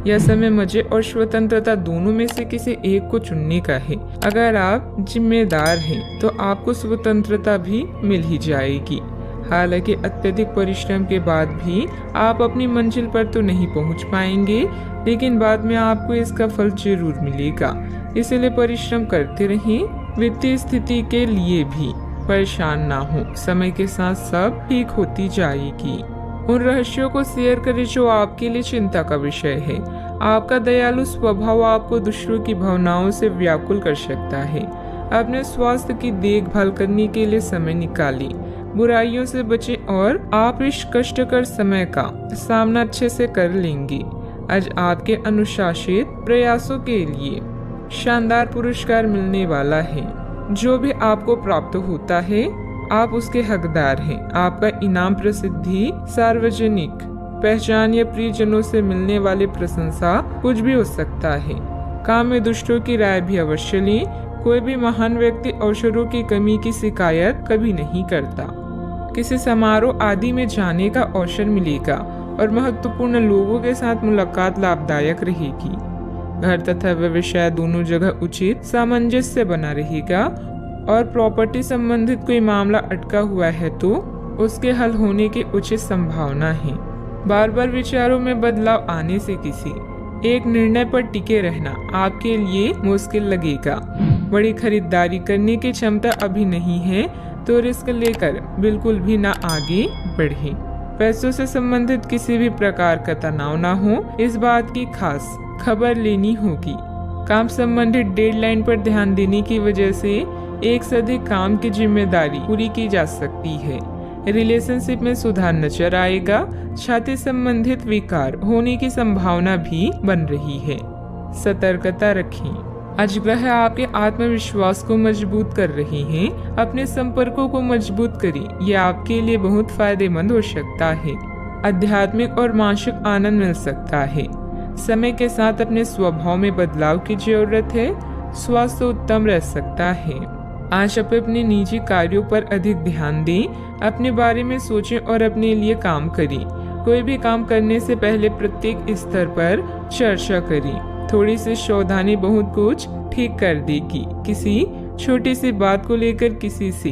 यह समय मजे और स्वतंत्रता दोनों में से किसी एक को चुनने का है। अगर आप जिम्मेदार हैं तो आपको स्वतंत्रता भी मिल ही जाएगी। हालांकि अत्यधिक परिश्रम के बाद भी आप अपनी मंजिल पर तो नहीं पहुंच पाएंगे, लेकिन बाद में आपको इसका फल जरूर मिलेगा। इसलिए परिश्रम करते रहें। वित्तीय स्थिति के लिए भी परेशान ना हो, समय के साथ सब ठीक होती जाएगी। उन रहस्यों को शेयर करें जो आपके लिए चिंता का विषय है। आपका दयालु स्वभाव आपको दूसरों की भावनाओं से व्याकुल कर सकता है। अपने स्वास्थ्य की देखभाल करने के लिए समय निकालें। बुराइयों से बचें और आप इस कष्टकर समय का सामना अच्छे से कर लेंगे। आज आपके अनुशासित प्रयासों के लिए शानदार पुरस्कार मिलने वाला है। जो भी आपको प्राप्त होता है आप उसके हकदार हैं। आपका इनाम प्रसिद्धि, सार्वजनिक पहचान या प्रियजनों से मिलने वाली प्रशंसा कुछ भी हो सकता है। काम में दुष्टों की राय भी अवश्य लें। कोई भी महान व्यक्ति अवसरों की कमी की शिकायत कभी नहीं करता। किसी समारोह आदि में जाने का अवसर मिलेगा और महत्वपूर्ण लोगों के साथ मुलाकात लाभदायक रहेगी। घर तथा व्यवसाय दोनों जगह उचित सामंजस्य बना रहेगा और प्रॉपर्टी संबंधित कोई मामला अटका हुआ है तो उसके हल होने की उचित संभावना है। बार बार विचारों में बदलाव आने से किसी एक निर्णय पर टिके रहना आपके लिए मुश्किल लगेगा। बड़ी खरीदारी करने की क्षमता अभी नहीं है तो रिस्क लेकर बिल्कुल भी ना आगे बढ़े। पैसों से संबंधित किसी भी प्रकार का तनाव ना हो, इस बात की खास खबर लेनी होगी। काम संबंधित डेडलाइन पर ध्यान देने की वजह से एक से अधिक काम की जिम्मेदारी पूरी की जा सकती है। रिलेशनशिप में सुधार नजर आएगा। छाती संबंधित विकार होने की संभावना भी बन रही है। सतर्कता रखें। आज ग्रह आपके आत्मविश्वास को मजबूत कर रहे हैं। अपने संपर्कों को मजबूत करें, यह आपके लिए बहुत फायदेमंद हो सकता है। आध्यात्मिक और मानसिक आनंद मिल सकता है। समय के साथ अपने स्वभाव में बदलाव की जरूरत है। स्वास्थ्य उत्तम रह सकता है। आज आप अपने निजी कार्यों पर अधिक ध्यान दें। अपने बारे में सोचें और अपने लिए काम करें। कोई भी काम करने से पहले प्रत्येक स्तर पर चर्चा करें। थोड़ी सी सावधानी बहुत कुछ ठीक कर देगी। किसी छोटी सी बात को लेकर किसी से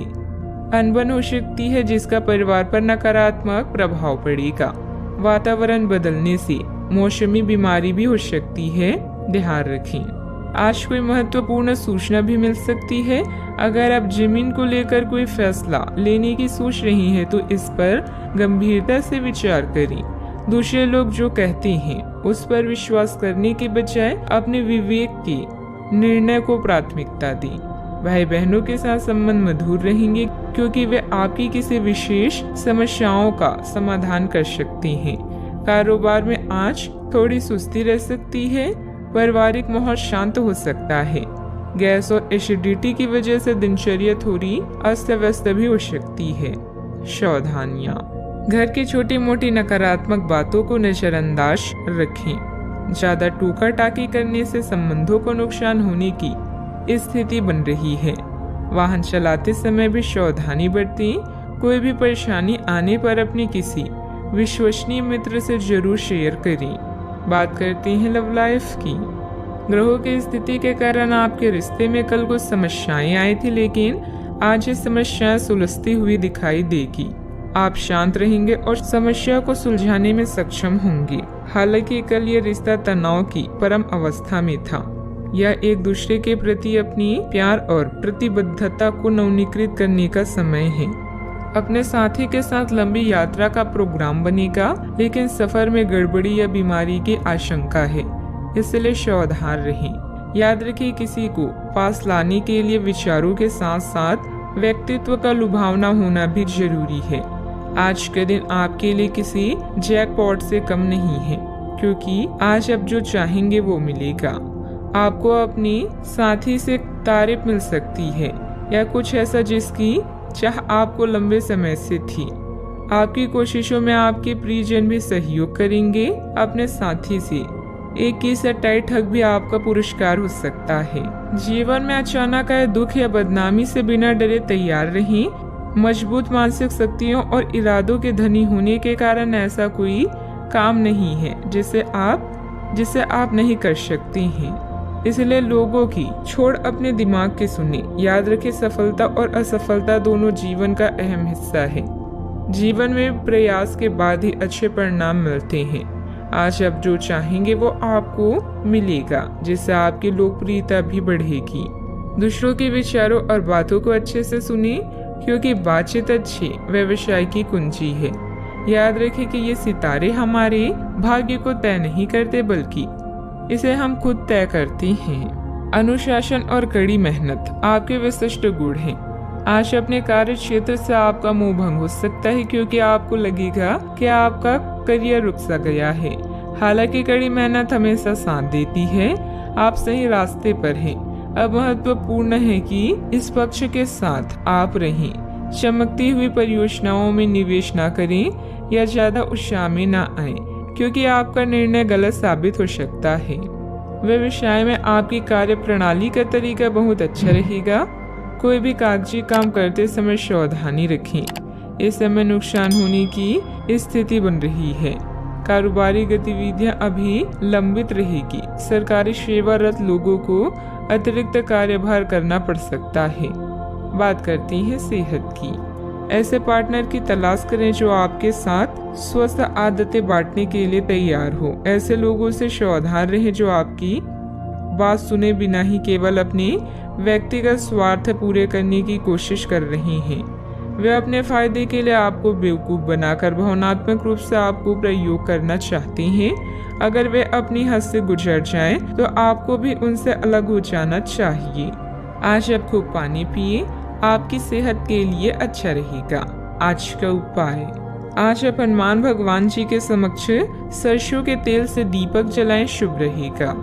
अनबन हो सकती है जिसका परिवार पर नकारात्मक प्रभाव पड़ेगा। वातावरण बदलने से मौसमी बीमारी भी हो सकती है, ध्यान रखें। आज कोई महत्वपूर्ण सूचना भी मिल सकती है। अगर आप जमीन को लेकर कोई फैसला लेने की सोच रही हैं तो इस पर गंभीरता से विचार करें। दूसरे लोग जो कहते हैं उस पर विश्वास करने के बजाय अपने विवेक के निर्णय को प्राथमिकता दें। भाई बहनों के साथ संबंध मधुर रहेंगे क्योंकि वे आपकी किसी विशेष समस्याओं का समाधान कर सकते हैं। कारोबार में आज थोड़ी सुस्ती रह सकती है। पारिवारिक माहौल शांत हो सकता है। गैस और एसिडिटी की वजह से दिनचर्या थोड़ी अस्त व्यस्त भी हो सकती है। सावधानियां। घर की छोटी मोटी नकारात्मक बातों को नजरअंदाज रखें। ज्यादा टोका टाकी करने से संबंधों को नुकसान होने की स्थिति बन रही है। वाहन चलाते समय भी सावधानी बरतें। कोई भी परेशानी आने पर अपने किसी विश्वसनीय मित्र से जरूर शेयर करें। बात करते हैं लव लाइफ की। ग्रहों की स्थिति के कारण आपके रिश्ते में कल कुछ समस्याएं आई थी, लेकिन आज ये समस्याएं सुलझती हुई दिखाई देगी। आप शांत रहेंगे और समस्या को सुलझाने में सक्षम होंगे। हालांकि कल ये रिश्ता तनाव की परम अवस्था में था। यह एक दूसरे के प्रति अपनी प्यार और प्रतिबद्धता को नवीनीकृत करने का समय है। अपने साथी के साथ लंबी यात्रा का प्रोग्राम बनेगा, लेकिन सफर में गड़बड़ी या बीमारी की आशंका है, इसलिए सावधान रहें। याद रखिए, किसी को पास लाने के लिए विचारों के साथ साथ व्यक्तित्व का लुभावना होना भी जरूरी है। आज के दिन आपके लिए किसी जैकपॉट से कम नहीं है, क्योंकि आज आप जो चाहेंगे वो मिलेगा। आपको अपनी साथी से तारीफ मिल सकती है या कुछ ऐसा जिसकी चाह आपको लंबे समय से थी। आपकी कोशिशों में आपके प्रियजन भी सहयोग करेंगे। अपने साथी से एक ही से टाइट हक भी आपका पुरस्कार हो सकता है। जीवन में अचानक आए दुख या बदनामी से बिना डरे तैयार रहें। मजबूत मानसिक शक्तियों और इरादों के धनी होने के कारण ऐसा कोई काम नहीं है जिसे आप जिसे आप नहीं कर सकते हैं। इसलिए लोगों की छोड़ अपने दिमाग की सुने। याद रखें, सफलता और असफलता दोनों जीवन का अहम हिस्सा है। जीवन में प्रयास के बाद ही अच्छे परिणाम मिलते हैं। आज आप जो चाहेंगे वो आपको मिलेगा, जिससे आपकी लोकप्रियता भी बढ़ेगी। दूसरों के विचारों और बातों को अच्छे से सुनिए, क्योंकि बातचीत अच्छे व्यवसाय की कुंजी है। याद रखें कि ये सितारे हमारे भाग्य को तय नहीं करते, बल्कि इसे हम खुद तय करते हैं। अनुशासन और कड़ी मेहनत आपके विशिष्ट गुण हैं। आज अपने कार्य क्षेत्र से आपका मोह भंग हो सकता है, क्योंकि आपको लगेगा कि आपका करियर रुक सा गया है। हालांकि कड़ी मेहनत हमेशा साथ देती है। आप सही रास्ते पर हैं। अब महत्वपूर्ण है कि इस पक्ष के साथ आप रहें। चमकती हुई परियोजनाओं में निवेश न करें या ज्यादा उत्साह में न आए, क्योंकि आपका निर्णय गलत साबित हो सकता है। व्यवसाय में आपकी कार्य प्रणाली का तरीका बहुत अच्छा रहेगा। कोई भी कागजी काम करते समय सावधानी रखें। इस समय नुकसान होने की स्थिति बन रही है। कारोबारी गतिविधियां अभी लंबित रहेगी। सरकारी सेवारत लोगों को अतिरिक्त कार्यभार करना पड़ सकता है। बात करते हैं सेहत की। ऐसे पार्टनर की तलाश करें जो आपके साथ स्वस्थ आदतें बांटने के लिए तैयार हो। ऐसे लोगों से सावधान रहें जो आपकी बात सुने बिना ही केवल अपने व्यक्तिगत स्वार्थ पूरे करने की कोशिश कर रहे हैं। वे अपने फायदे के लिए आपको बेवकूफ बनाकर भावनात्मक रूप से आपको प्रयोग करना चाहते हैं। अगर वे अपनी हद से गुजर जाएं, तो आपको भी उनसे अलग हो जाना चाहिए। आज आप खूब पानी पिए, आपकी सेहत के लिए अच्छा रहेगा। आज का उपाय, आज आप हनुमान भगवान जी के समक्ष सरसों के तेल से दीपक जलाएं, शुभ रहेगा।